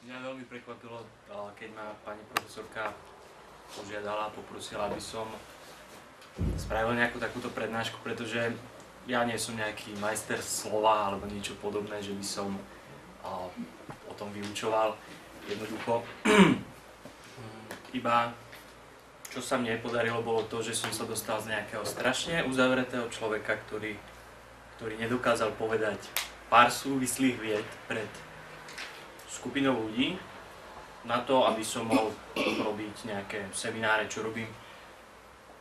Mňa veľmi prekvapilo, keď ma pani profesorka požiadala, poprosila, aby som spravil nejakú takúto prednášku, pretože ja nie som nejaký majster slova alebo niečo podobné, že by som o tom vyučoval. Jednoducho, iba čo sa mne podarilo, bolo to, že som sa dostal z nejakého strašne uzavretého človeka, ktorý nedokázal povedať pár súvislých viet pred skupinou ľudí na to, aby som mohol robiť nejaké semináre, čo robím.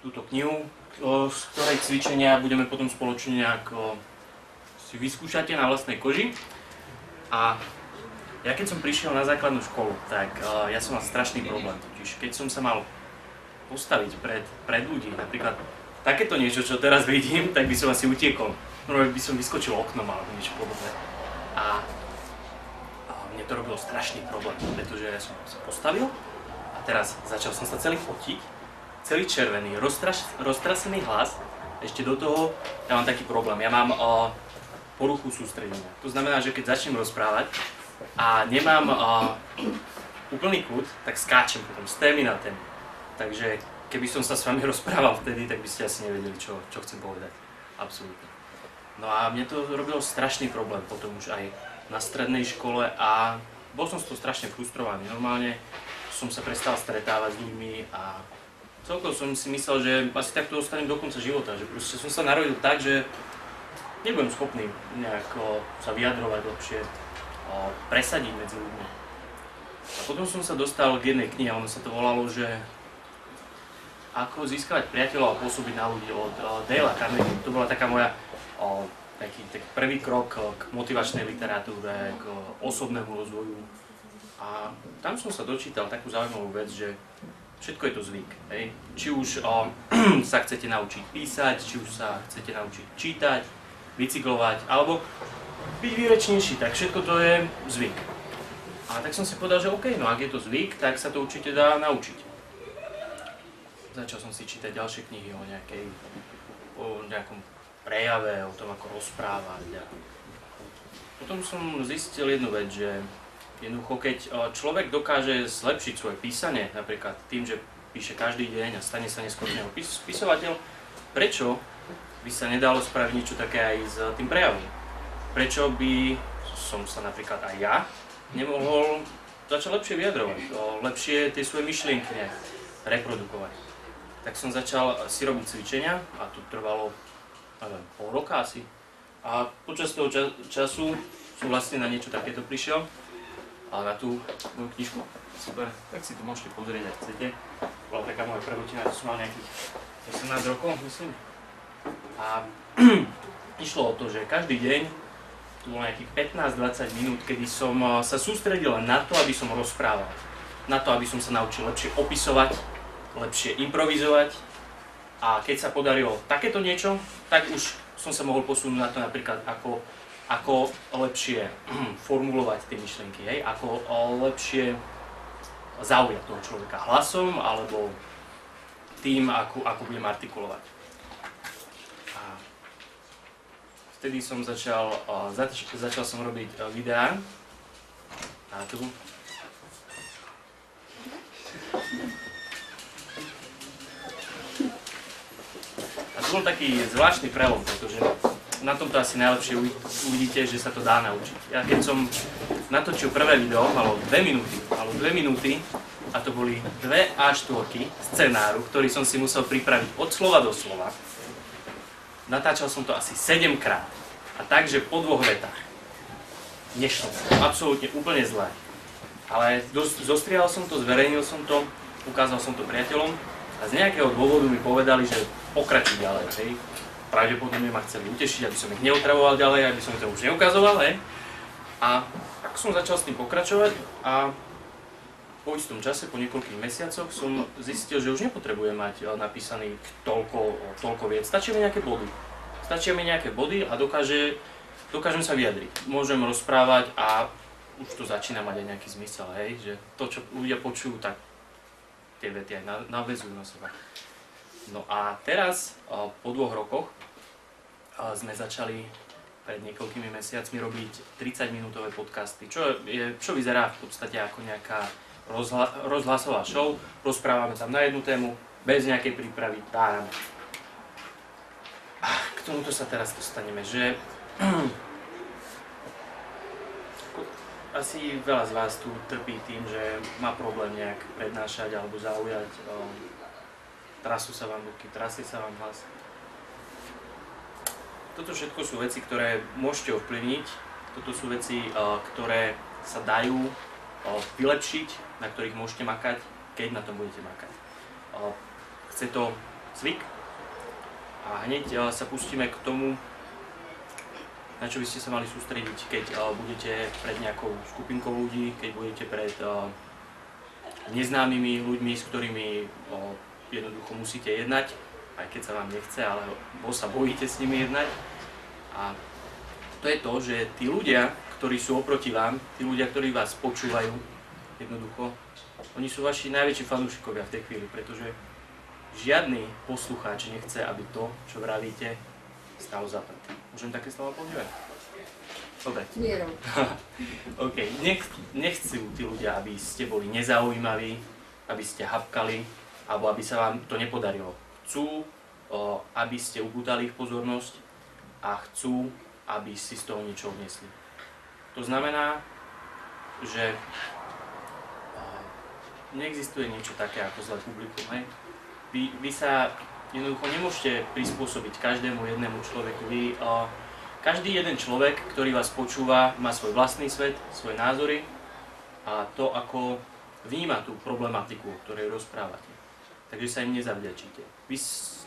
Túto knihu, z ktorej cvičenia budeme potom spoločne nejak si vyskúšate na vlastnej koži. A ja keď som prišiel na základnú školu, tak ja som mal strašný problém. Totiž keď som sa mal postaviť pred ľudí, napríklad takéto niečo, čo teraz vidím, tak by som asi utiekol. Normálne by som vyskočil oknom alebo niečo podobné. A mne to robilo strašný problém, pretože ja som sa postavil a teraz začal som sa celý potiť, celý červený, roztrasený hlas. Ešte do toho ja mám taký problém, ja mám poruchu sústredenia. To znamená, že keď začnem rozprávať a nemám úplný kľud, tak skáčem potom z témy na tému. Takže keby som sa s vami rozprával vtedy, tak by ste asi nevedeli, čo chcem povedať. Absolútne. No a mne to robilo strašný problém potom už aj na strednej škole a bol som z toho strašne frustrovaný. Normálne som sa prestal stretávať s ľuďmi a celkovo som si myslel, že asi takto ostanem do konca života. Že proste som sa narodil tak, že nebudem schopný nejako sa vyjadrovať lepšie, presadiť medzi ľuďmi. A potom som sa dostal k jednej knihe, ono sa to volalo, že Ako získavať priateľov a pôsobiť na ľudí od Dale'a Carnegie. To bola taká moja taký prvý krok k motivačnej literatúre, k osobnému rozvoju. A tam som sa dočítal takú zaujímavú vec, že všetko je to zvyk. Hej? Či už sa chcete naučiť písať, či už sa chcete naučiť čítať, bicyklovať, alebo byť výrečnejší, tak všetko to je zvyk. A tak som si povedal, že OK, no ak je to zvyk, tak sa to určite dá naučiť. Začal som si čítať ďalšie knihy o nejakom prejave, o tom, ako rozprávať. A potom som zistil jednu vec, že jednoducho, keď človek dokáže zlepšiť svoje písanie, napríklad tým, že píše každý deň a stane sa neskôr z neho spisovateľ, prečo by sa nedalo spraviť niečo také aj s tým prejavom? Prečo by som sa napríklad aj ja nemohol začať lepšie vyjadrovať, lepšie tie svoje myšlienky reprodukovať? Tak som začal si robiť cvičenia a to trvalo, neviem, pol roka asi. A počas toho času som vlastne na niečo takéto prišiel, a na tú moju knižku. Super, tak si to môžete pozrieť, ak chcete. Bola taká moja prvotina, to som mal nejakých 18 rokov, myslím. A išlo o to, že každý deň tu bolo nejakých 15-20 minút, kedy som sa sústredil len na to, aby som rozprával. Na to, aby som sa naučil lepšie opisovať, lepšie improvizovať. A keď sa podarilo takéto niečo, tak už som sa mohol posunúť na to napríklad, ako lepšie formulovať tie myšlienky, hej? Ako lepšie zaujať toho človeka hlasom alebo tým, ako budem artikulovať. A vtedy som začal som robiť videá na YouTube. A to bol taký zvláštny prelom, pretože na tomto asi najlepšie uvidíte, že sa to dá naučiť. Ja keď som natočil prvé video, malo 2 minúty a to boli 2 A4 scenáru, ktorý som si musel pripraviť od slova do slova. Natáčal som to asi 7 krát a takže po 2 vetách. Nešlo. Absolútne úplne zle. Ale zostrihal som to, zverejnil som to, ukázal som to priateľom a z nejakého dôvodu mi povedali, že pokračuj ďalej. Hej. Pravdepodobne ma chceli utešiť, aby som ich neotravoval ďalej, aby som to už neukazoval. Hej. A tak som začal s tým pokračovať a po istom čase, po niekoľkých mesiacoch som zistil, že už nepotrebujem mať napísaný toľko viec. Stačia mi nejaké body a dokážem sa vyjadriť. Môžem rozprávať a už to začína mať aj nejaký zmysel, hej? Že to, čo ľudia počujú, tak tie vety aj naväzujú na seba. No a teraz, po 2 rokoch, sme začali pred niekoľkými mesiacmi robiť 30-minútové podcasty, čo vyzerá v podstate ako nejaká rozhlasová show. Rozprávame tam na jednu tému, bez nejakej prípravy, dáme. K tomuto sa teraz dostaneme, že asi veľa z vás tu trpí tým, že má problém nejak prednášať alebo zaujať, trasú sa vám ruky, trasie sa vám hlas. Toto všetko sú veci, ktoré môžete ovplyvniť, toto sú veci, ktoré sa dajú vylepšiť, na ktorých môžete makať, keď na tom budete makať. Chce to cvik a hneď sa pustíme k tomu, na čo by ste sa mali sústrediť, keď budete pred nejakou skupinkou ľudí, keď budete pred neznámymi ľuďmi, s ktorými jednoducho musíte jednať, aj keď sa vám nechce, alebo sa bojíte s nimi jednať. A to je to, že tí ľudia, ktorí sú oproti vám, tí ľudia, ktorí vás počúvajú, jednoducho, oni sú vaši najväčší fanúšikovia v tej chvíli, pretože žiadny poslucháč nechce, aby to, čo vravíte, stalo zapretý. Môžem také slova používať? Dobre. OK. Nechcú tí ľudia, aby ste boli nezaujímaví, aby ste hapkali, alebo aby sa vám to nepodarilo. Chcú, aby ste upútali ich pozornosť a chcú, aby si z toho niečo odnesli. To znamená, že neexistuje niečo také ako zlé publikum. Vy sa jednoducho nemôžete prispôsobiť každému jednému človeku. Každý jeden človek, ktorý vás počúva, má svoj vlastný svet, svoje názory a to, ako vníma tú problematiku, o ktorej rozprávate. Takže sa im nezavďačíte. Vy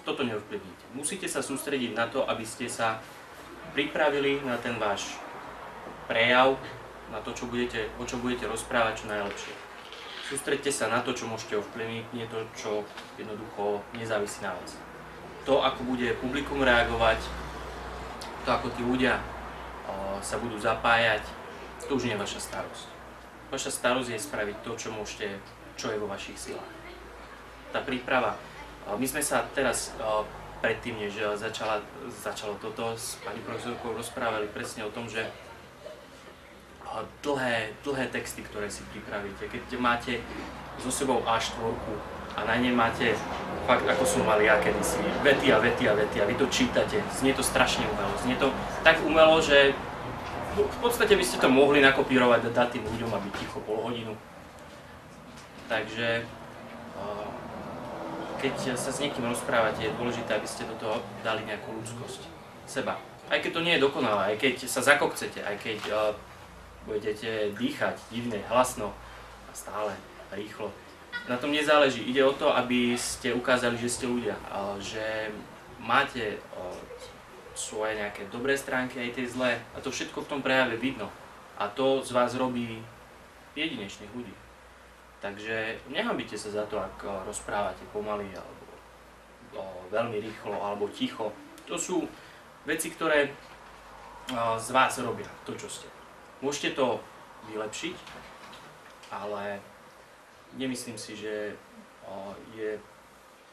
toto neovplyvníte. Musíte sa sústrediť na to, aby ste sa pripravili na ten váš prejav, na to, o čo budete rozprávať čo najlepšie. Sústreďte sa na to, čo môžete ovplyvniť, nie to, čo jednoducho nezávisí na vás. To, ako bude publikum reagovať, to, ako tí ľudia sa budú zapájať, to už nie je vaša starosť. Vaša starosť je spraviť to, čo je vo vašich silách. Tá príprava. My sme sa teraz predtým, než začalo toto, s pani profesorkou rozprávali presne o tom, že dlhé texty, ktoré si pripravíte, keď máte so sebou A4 a na nej máte, fakt ako som mal ja kedysi, vety a vy to čítate, znie to strašne umelo, znie to tak umelo, že v podstate by ste to mohli nakopírovať a dať tým ľuďom, aby ticho pol hodinu. Takže keď sa s niekým rozprávate, je dôležité, aby ste do toho dali nejakú ľudskosť seba. Aj keď to nie je dokonalé, aj keď sa zakokcete, aj keď budete dýchať divne, hlasno a stále, rýchlo. Na tom nezáleží. Ide o to, aby ste ukázali, že ste ľudia, že máte svoje nejaké dobré stránky, aj tie zlé. A to všetko v tom prejave vidno. A to z vás robí jedinečných ľudí. Takže nehambite sa za to, ak rozprávate pomaly, alebo veľmi rýchlo, alebo ticho. To sú veci, ktoré z vás robia to, čo ste. Môžete to vylepšiť, ale nemyslím si, že je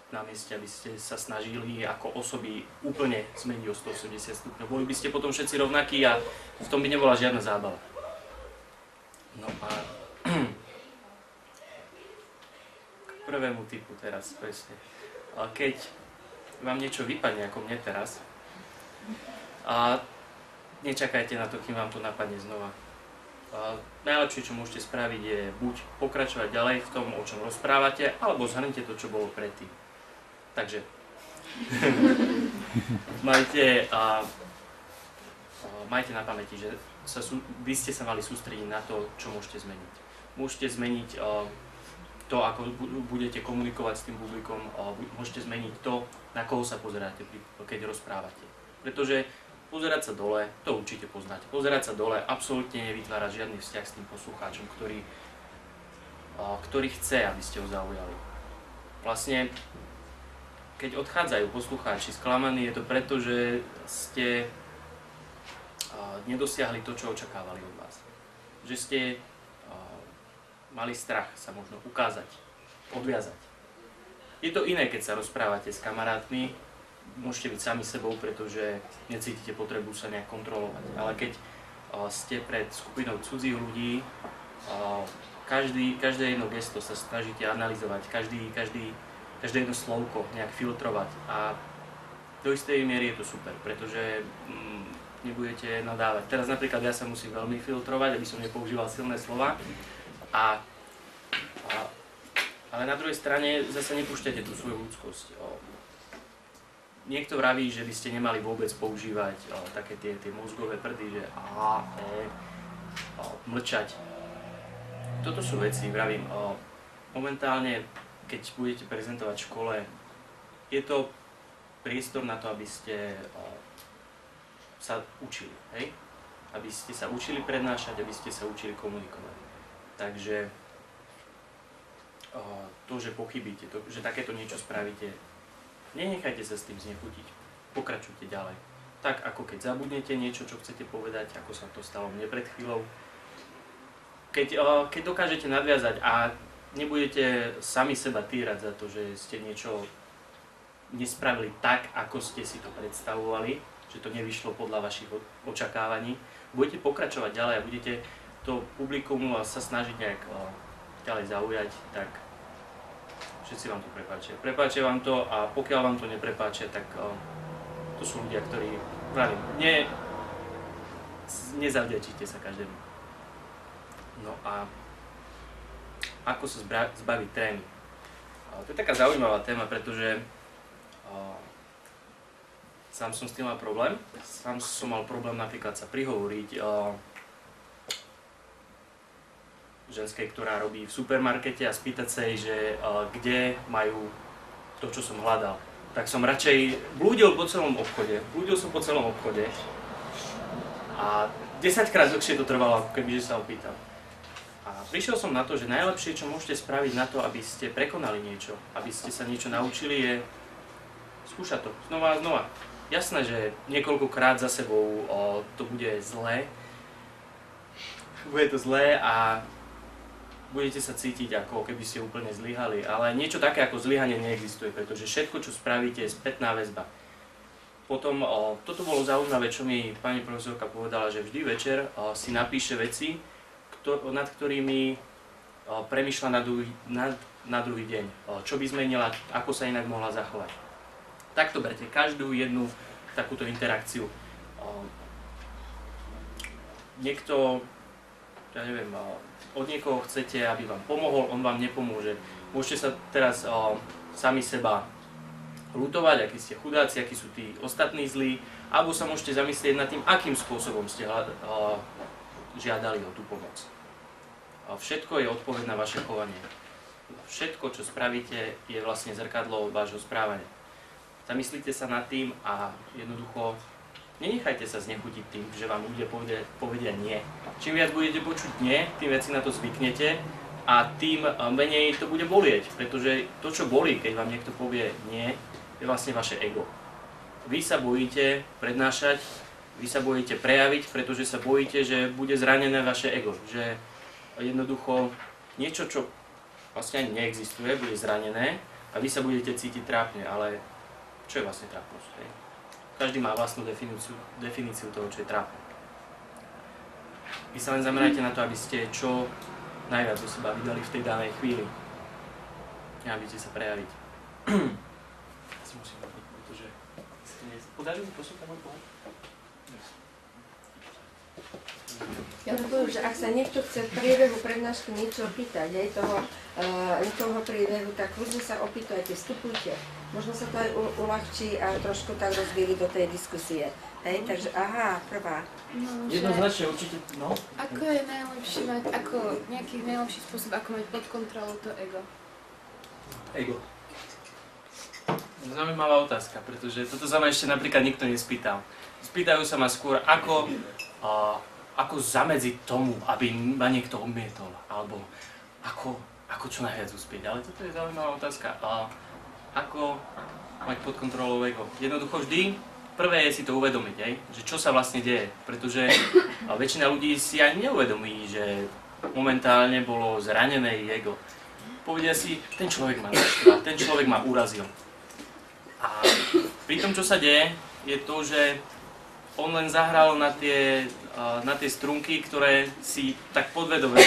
na mieste, aby ste sa snažili ako osoby úplne zmeniť o 180 stupňov. Boli by ste potom všetci rovnakí a v tom by nebola žiadna zábava. No a k prvému typu teraz presne. Keď vám niečo vypadne ako mne teraz, nečakajte na to, kým vám to napadne znova. Najlepšie, čo môžete spraviť, je buď pokračovať ďalej v tom, o čom rozprávate, alebo zhrňte to, čo bolo predtým. Takže majte na pamäti, že vy ste sa mali sústrediť na to, čo môžete zmeniť. Môžete zmeniť to, ako budete komunikovať s tým publikom, môžete zmeniť to, na koho sa pozeráte, keď rozprávate. Pretože pozerať sa dole, to určite poznáte. Pozerať sa dole absolútne nevytvára žiadny vzťah s tým poslucháčom, ktorý chce, aby ste ho zaujali. Vlastne, keď odchádzajú poslucháči sklamaní, je to preto, že ste nedosiahli to, čo očakávali od vás. Že ste mali strach sa možno ukázať, odviazať. Je to iné, keď sa rozprávate s kamarátmi, môžete byť sami sebou, pretože necítite potrebu sa nejak kontrolovať. Ale keď ste pred skupinou cudzích ľudí, každé jedno gesto sa snažíte analyzovať, každé jedno slovko nejak filtrovať a do istej miery je to super, pretože nebudete nadávať. Teraz napríklad ja sa musím veľmi filtrovať, aby som nepoužíval silné slova, ale na druhej strane zase nepúšťate tú svoju ľudskosť. Niekto vraví, že by ste nemali vôbec používať také tie mozgové prdy, že mlčať. Toto sú veci, vravím, momentálne, keď budete prezentovať v škole, je to priestor na to, aby ste sa učili, hej? Aby ste sa učili prednášať, aby ste sa učili komunikovať. Takže to, že pochybíte, že takéto niečo spravíte, nenechajte sa s tým znechutiť, pokračujte ďalej. Tak ako keď zabudnete niečo, čo chcete povedať, ako sa to stalo mne pred chvíľou. Keď dokážete nadviazať a nebudete sami seba týrať za to, že ste niečo nespravili tak, ako ste si to predstavovali, že to nevyšlo podľa vašich očakávaní, budete pokračovať ďalej a budete to publikum sa snažiť nejak ďalej zaujať, tak všetci vám to prepáčia. Prepáčia vám to a pokiaľ vám to neprepáčia, tak to sú ľudia, ktorí nezavďačíte sa každému. No a ako sa zbaviť trémy? To je taká zaujímavá téma, pretože sám som s tým mal problém. Sám som mal problém napríklad sa prihovoriť ženskej, ktorá robí v supermarkete a spýtať sa jej, že kde majú to, čo som hľadal. Tak som radšej blúdil po celom obchode. A 10-krát dlhšie to trvalo, ako kebyže sa opýtal. A prišiel som na to, že najlepšie, čo môžete spraviť na to, aby ste prekonali niečo, aby ste sa niečo naučili, je skúšať to znova a znova. Jasné, že niekoľkokrát za sebou to bude zlé. Bude to zlé a budete sa cítiť, ako keby ste úplne zlyhali. Ale niečo také ako zlyhanie neexistuje, pretože všetko, čo spravíte, je spätná väzba. Potom, toto bolo zaujímavé, čo mi pani profesorka povedala, že vždy večer si napíše veci, nad ktorými premýšľa na druhý deň. Čo by zmenila, ako sa inak mohla zachovať. Takto berte každú jednu takúto interakciu. Niekto, ja neviem, od niekoho chcete, aby vám pomohol, on vám nepomôže. Môžete sa teraz sami seba ľutovať, akí ste chudáci, akí sú tí ostatní zlí, alebo sa môžete zamyslieť nad tým, akým spôsobom ste žiadali o tú pomoc. Všetko je odpoveď na vaše chovanie. Všetko, čo spravíte, je vlastne zrkadlo vášho správania. Zamyslite sa nad tým a jednoducho nenechajte sa znechutiť tým, že vám ľudia povedia nie. Čím viac budete počuť nie, tým viac si na to zvyknete a tým menej to bude bolieť, pretože to, čo bolí, keď vám niekto povie nie, je vlastne vaše ego. Vy sa bojíte prednášať, vy sa bojíte prejaviť, pretože sa bojíte, že bude zranené vaše ego, že jednoducho niečo, čo vlastne ani neexistuje, bude zranené a vy sa budete cítiť trápne, ale čo je vlastne trápnosť? Hej? Každý má vlastnú definíciu toho, čo je trápne. Vy sa len zamerajte na to, aby ste čo najviac do seba vydali v tej danej chvíli. Nebudete sa prejaviť. Ja si musím robiť, pretože si to podarí mi poslúchať môj pohľad? Ja poviem, že ak sa niekto chce v priebehu prednášky niečo opýtať, toho priebehu, tak ľudia sa opýtajte, vstupujte. Možno sa to aj uľahčí a trošku tak rozvíli do tej diskusie. Hej, takže aha, prvá. No, jednoznačne určite, no. Ako je najlepší mať, nejaký najlepší spôsob, ako mať pod kontrolou to ego? Ego. Zaujímavá otázka, pretože toto sa ma ešte napríklad nikto nespýtal. Spýtajú sa ma skôr, ako zamedziť tomu, aby ma niekto odmietol, alebo ako čo najviac uspieť. Ale toto je zaujímavá otázka. Ako mať pod kontrolou ego? Jednoducho vždy, prvé je si to uvedomiť, že čo sa vlastne deje, pretože väčšina ľudí si ani neuvedomí, že momentálne bolo zranené ich ego. Povedia si, ten človek ma naštval, ten človek ma urazil. A pri tom, čo sa deje, je to, že on len zahral na tie strunky, ktoré si tak podvedome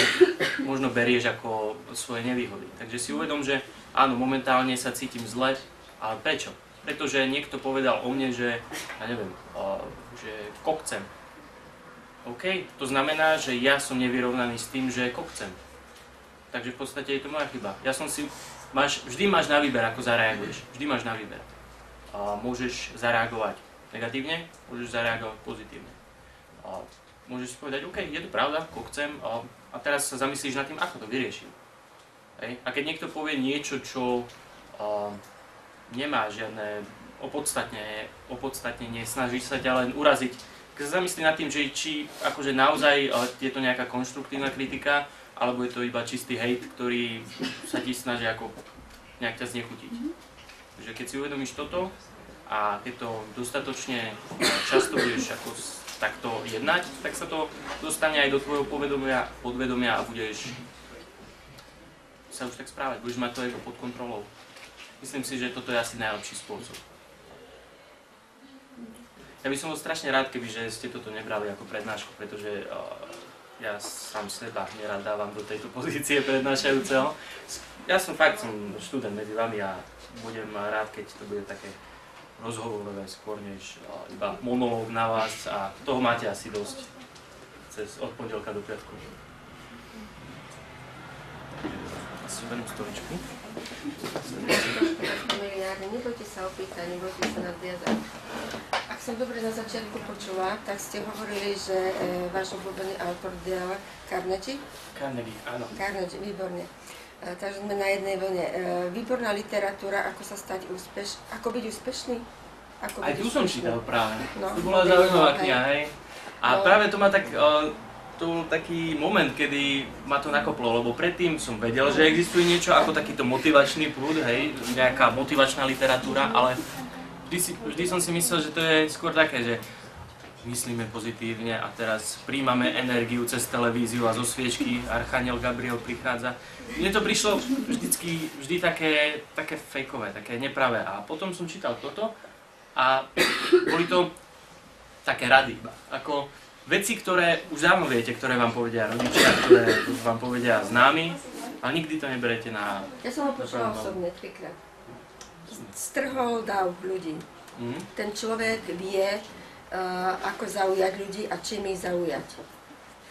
možno berieš ako svoje nevýhody. Takže si uvedom, že áno, momentálne sa cítim zle, ale prečo? Pretože niekto povedal o mne, že, ja neviem, že kokcem. OK, to znamená, že ja som nevyrovnaný s tým, že kokcem. Takže v podstate je to moja chyba. Vždy máš na výber, ako zareaguješ. Vždy máš na výber. Môžeš zareagovať negatívne, môžeš zareagovať pozitívne. Môžeš si povedať, OK, je to pravda, kokcem, a teraz sa zamyslíš nad tým, ako to vyriešim. Hej. A keď niekto povie niečo, čo nemá žiadne opodstatnenie, snaží sa ťa len uraziť, keď sa zamyslí nad tým, že či akože naozaj je to nejaká konštruktívna kritika, alebo je to iba čistý hejt, ktorý sa ti snaží ako nejak ťa znechutiť. Takže keď si uvedomíš toto a keď to dostatočne často budeš ako takto jednať, tak sa to dostane aj do tvojho podvedomia a budeš sa už tak správať, budeš mať to ego pod kontrolou. Myslím si, že toto je asi najlepší spôsob. Ja by som bol strašne rád, kebyže ste toto nebrali ako prednášku, pretože ja sám seba nerad dávam do tejto pozície prednášajúceho. Ja som študent medzi vami a budem rád, keď to bude také rozhovorové skôr než iba monológ na vás a toho máte asi dosť od pondelka do piatku. Asi beriem stoličku. Nebojte sa opýtať, nebojte sa nadviazať. Ak som dobre na začiatku počula, tak ste hovorili, že váš obľúbený autor Dale Carnegie? Carnegie, áno. Carnegie, výborne. Takže sme na jednej vlne. Výborná literatúra, ako byť úspešný? Aj tu som čítal práve. No, to bola zaujímavá kniha, hej. A práve to ma tak, to bol taký moment, kedy ma to nakoplo, lebo predtým som vedel, že existuje niečo ako takýto motivačný prúd, hej, nejaká motivačná literatúra, ale vždy som si myslel, že to je skôr také, že myslíme pozitívne a teraz príjmame energiu cez televíziu a zo sviečky Archaniel Gabriel prichádza. Mne to prišlo vždy také fejkové, také nepravé. A potom som čítal toto a boli to také rady, ako veci, ktoré už dávno viete, ktoré vám povedia rodičia, ktoré vám povedia známi, ale nikdy to neberete na... Ja som ho počula osobne 3-krát. Strhol dáv ľudí. Ten človek vie, ako zaujať ľudí a čím ich zaujať.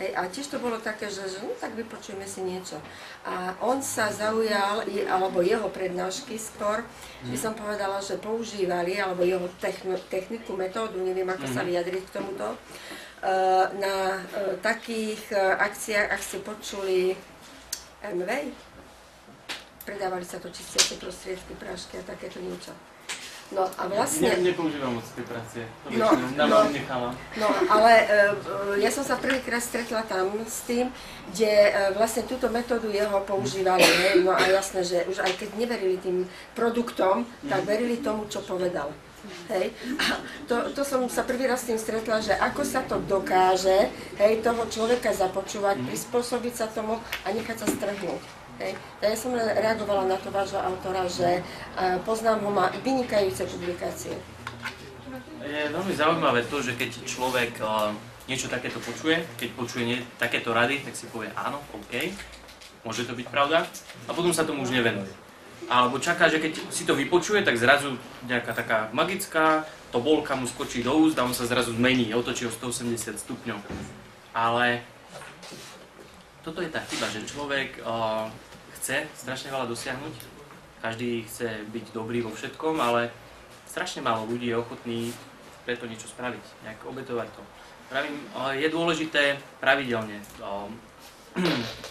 Hej, a tiež to bolo také, že no tak vypočujeme si niečo. A on sa zaujal, alebo jeho prednášky skôr, by som povedala, že používali, alebo jeho techniku, metódu, neviem ako sa vyjadriť k tomuto, na takých akciách, ak ste počuli MV, predávali sa to čistiace prostriedky, prášky a takéto niečo. No a vlastne... Nepoužívam moc tie pracie, to väčšinou nechávam. No, ale ja som sa prvýkrát stretla tam s tým, kde vlastne túto metódu jeho používali. No a jasné, že už aj keď neverili tým produktom, tak verili tomu, čo povedal. Hej. A to som sa prvý raz s tým stretla, že ako sa to dokáže, hej, toho človeka započúvať, prispôsobiť sa tomu a nechať sa strhnúť. Hej. Ja som reagovala na to vášho autora, že poznám ho, má vynikajúce publikácie. Je veľmi zaujímavé to, že keď človek niečo takéto počuje, keď počuje takéto rady, tak si povie áno, OK, môže to byť pravda, a potom sa tomu už nevenuje. Alebo čaká, že keď si to vypočuje, tak zrazu nejaká taká magická tobolka mu skočí do úst a on sa zrazu zmení, otočí o 180 stupňov. Ale toto je tá chyba, že človek chce strašne veľa dosiahnuť, každý chce byť dobrý vo všetkom, ale strašne málo ľudí je ochotný preto niečo spraviť, nejak obetovať to. Pravím, je dôležité pravidelne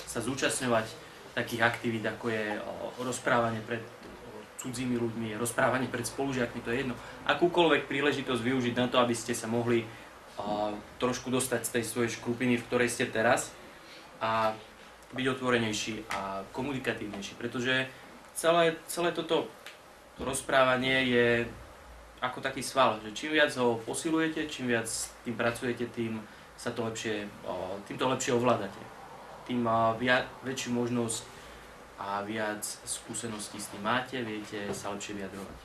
sa zúčastňovať takých aktivít, ako je rozprávanie pred cudzími ľuďmi, rozprávanie pred spolužiakmi, to je jedno. Akúkoľvek príležitosť využiť na to, aby ste sa mohli trošku dostať z tej svojej škrupiny, v ktorej ste teraz, a byť otvorenejší a komunikatívnejší, pretože celé toto rozprávanie je ako taký sval, že čím viac ho posilujete, čím viac tým pracujete, tým to lepšie ovládate. Tým väčšiu možnosť a viac skúseností s tým máte, viete sa lepšie vyjadrovať.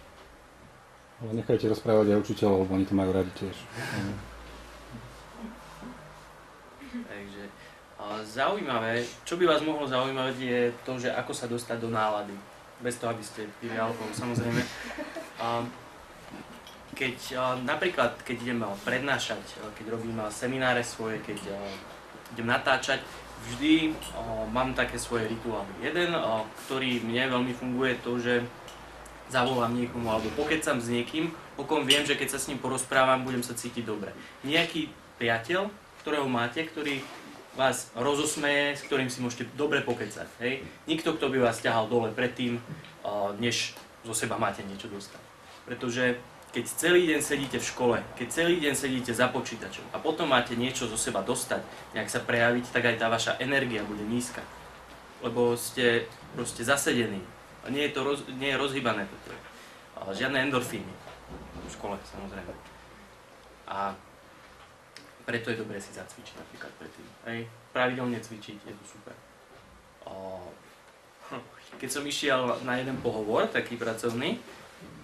Ale nechajte rozprávať aj učiteľov, lebo oni to majú radi tiež. Takže zaujímavé, čo by vás mohlo zaujímať je to, že ako sa dostať do nálady. Bez toho, aby ste pili alkohol, samozrejme. Napríklad, keď idem prednášať, keď robím semináre svoje, keď idem natáčať, vždy mám také svoje rituály. Jeden, ktorý mne veľmi funguje, to, že zavolám niekomu alebo pokecam s niekým, o kom viem, že keď sa s ním porozprávam, budem sa cítiť dobre. Nejaký priateľ, ktorého máte, ktorý vás rozosmeje, s ktorým si môžete dobre pokecať. Hej? Nikto, kto by vás ťahal dole predtým, než zo seba máte niečo dostať. Pretože keď celý deň sedíte v škole, keď celý deň sedíte za počítačom a potom máte niečo zo seba dostať, nejak sa prejaviť, tak aj tá vaša energia bude nízka. Lebo ste proste zasedení. A nie je rozhýbané toto. Žiadne endorfíny. V škole, samozrejme. A preto je dobré si zacvičiť napríklad predtým. Hej, pravidelne cvičiť, je to super. Keď som išiel na jeden pohovor, taký pracovný,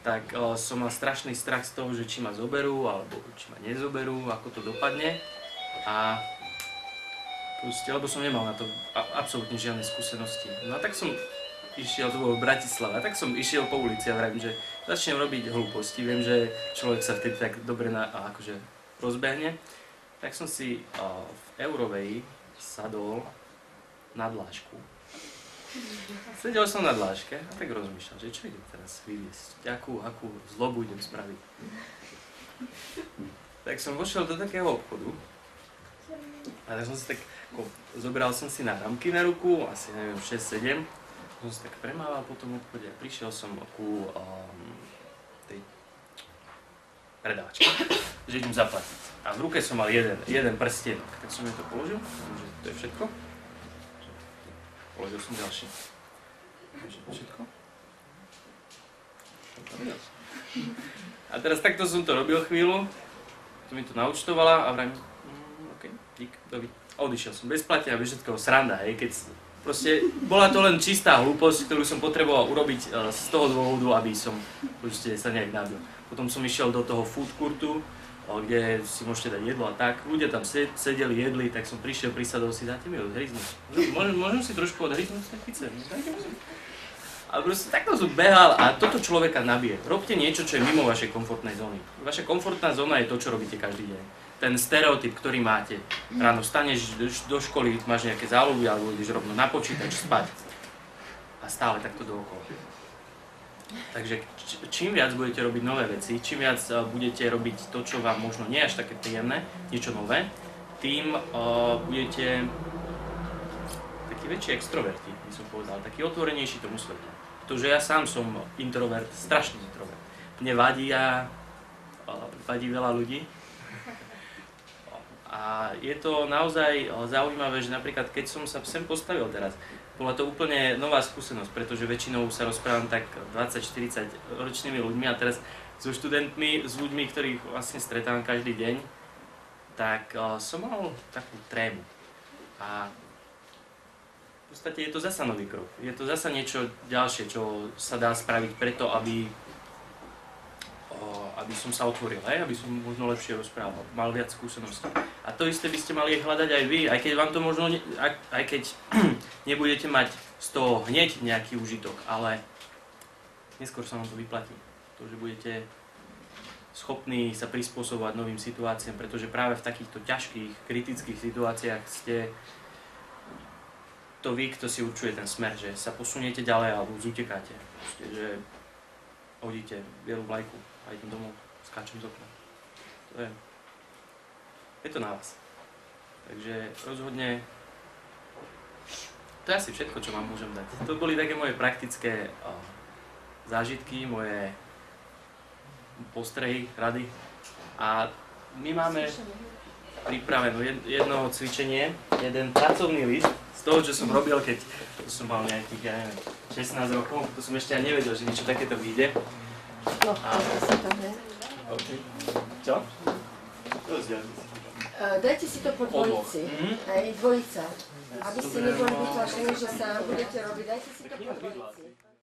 tak som mal strašný strach z toho, že či ma zoberú, alebo či ma nezoberú, ako to dopadne. A proste, lebo som nemal na to absolútne žiadne skúsenosti. No a tak som išiel, to bolo v Bratislave, a tak som išiel po ulici a vravím, že začnem robiť hlúposti. Viem, že človek sa vtedy tak dobre akože rozbehne. Tak som si v Eurovej sadol na dlášku. Sedel som na dláške a tak rozmýšľal, že čo idem teraz vyviesť, akú zlobu idem spraviť. Tak som vošiel do takého obchodu a tak som si tak, zobral som si náramky na ruku, asi neviem, 6-7, som si tak premával po tom obchode a prišiel som ku tej predávačke, že idem zaplatiť. A v ruke som mal jeden prstienok, tak som mi to položil, že to je všetko. Položil som ďalší. Všetko. A teraz takto som to robil chvíľu, to mi to naúčtovala a vravím, OK, dík, dovi. A odišiel som bez platenia, bez všetkého, sranda, hej, keď proste bola to len čistá hlúposť, ktorú som potreboval urobiť z toho dôvodu, aby som proste sa nejak nabil. Potom som išiel do toho food courtu, kde si môžete dať jedlo a tak. Ľudia tam sedeli, jedli, tak som prišiel, prisadol si, dáte mi odhryznúť. Môžem si trošku odhryznúť z tej pice? A proste takto som behal a toto človeka nabije. Robte niečo, čo je mimo vašej komfortnej zóny. Vaša komfortná zóna je to, čo robíte každý deň. Ten stereotyp, ktorý máte. Ráno staneš do školy, máš nejaké záľuby, alebo ideš rovno na počítač spať. A stále takto dookola. Takže čím viac budete robiť nové veci, čím viac budete robiť to, čo vám možno nie je až také príjemné, niečo nové, tým budete takí väčší extroverti, by som povedal, taký otvorenejší tomu svetu. Pretože ja sám som introvert, strašný introvert. Mne vadí veľa ľudí. A je to naozaj zaujímavé, že napríklad keď som sa sem postavil teraz, bola to úplne nová skúsenosť, pretože väčšinou sa rozprávam tak 20-40 ročnými ľuďmi a teraz so študentmi, s ľuďmi, ktorých vlastne stretávam každý deň, tak som mal takú trému. A v podstate je to zasa nový krok. Je to zasa niečo ďalšie, čo sa dá spraviť preto, aby som sa otvoril, aby som možno lepšie rozprával, mal viac skúseností. A to isté by ste mali hľadať aj vy, aj keď vám to možno, aj keď nebudete mať z toho hneď nejaký užitok, ale neskôr sa vám to vyplatí. To, že budete schopní sa prispôsobovať novým situáciám, pretože práve v takýchto ťažkých, kritických situáciách ste to vy, kto si určuje ten smer, že sa posuniete ďalej alebo zutekáte. Proste, že hodíte bielú vlajku a idem domov, skáčem z okna. Je to na vás. Takže rozhodne to je asi všetko, čo vám môžem dať. To boli také moje praktické zážitky, moje postrehy, rady. A my máme pripravenú jedno cvičenie, jeden pracovný list z toho, čo som robil, keď som mal nejakých, ja neviem, 16 rokov. To som ešte ani nevedel, že niečo takéto vyjde. No, si to, ne? OK. Čo? Dajte si to po dvojici, aj dvojica, aby ste neboli vyplašení, že sám budete robiť, dajte si to po dvojici.